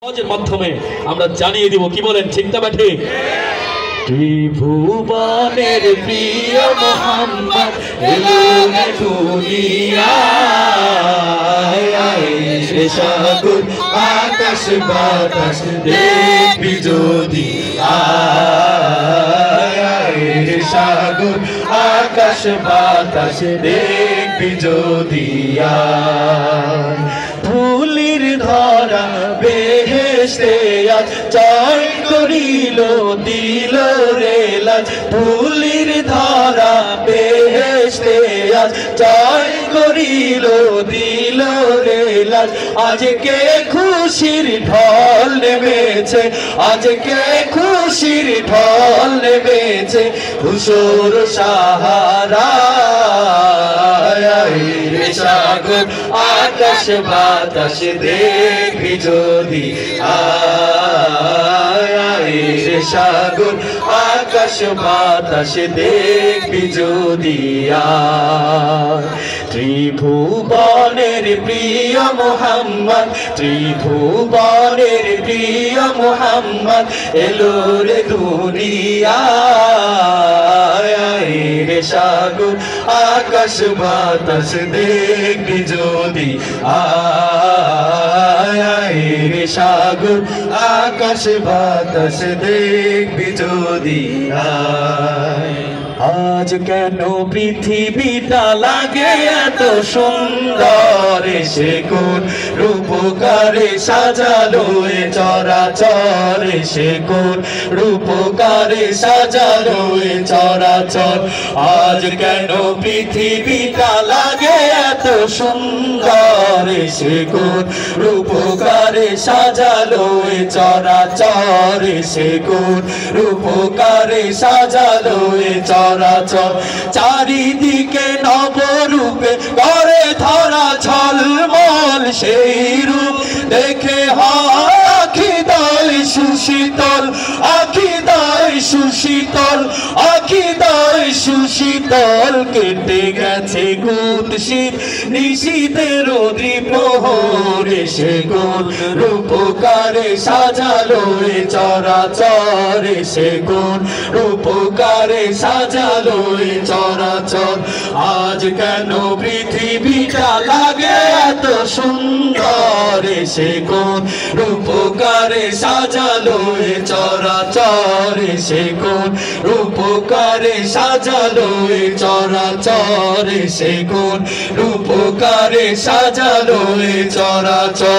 মাধ্যমে আমরা জানিয়ে দিব, কি বলেন, ঠিক না ঠিক? ত্রিভুবনের প্রিয় মোহাম্মদ এলো দুনিয়ায়, সাগর আকাশ বাতাস দেখবি যদি আয়, সাগর আকাশ বাতাস দেখবি যদি আয়। ধুলির ধরা বেহেশতে আজ জয় করিল দিল রে লাজ, ধুলির ধরা বেহেশতে আজ জয় করিল দিল রে লাজ। আজকে খুশির ঢল নেমেছে, আজকে খুশির ঢল নেমেছে, ধূসর সাহারা সাগর আকাশ বাতাস দেখবি যদি আয়, সাগর আকাশ বাতাস দেখবি যদি আয়। ত্রিভুবনের প্রিয় মোহাম্মদ, ত্রিভুবনের প্রিয় মোহাম্মদ এলো রে দুনিয়ায়, সাগর আকাশ বাতাস দেখবি যদি আয়, সাগর আকাশ বাতাস দেখবি যদি আয়। আজ কেন পৃথিবীটা লাগে এত সুন্দর, সে কোন রূপকারে সাজালো এ চরাচর, সে কোন রূপকারে সাজালো এ চরাচর। আজ কেন পৃথিবীটা লাগে এত সুন্দর, সে কোন রূপকারে সাজালো এ চরাচর, সে কোন রূপকারে সাজালো এ চরাচর। চারিদিকে নবরূপে করে ধরা ঝলমল, সেই রূপ দেখে হয় আখিদায় সুশীতল, আখিদায় সুশীতল, আখিদায় সুশীতল। কেটে গেছে কুৎসিত নিশীথের দ্বিপ্রহরে, সে কোন রূপকারে সাজালো এ চরাচর, সে কোন রূপকারে সাজালো এ চরাচর। আজ কেন পৃথিবীটা লাগে এত সুন্দর, সে কোন রূপকারে সাজালো এ চরাচর, সে কোন রূপকারে সাজালো এ চরাচর, সে কোন রূপকারে সাজালো এ চরাচর।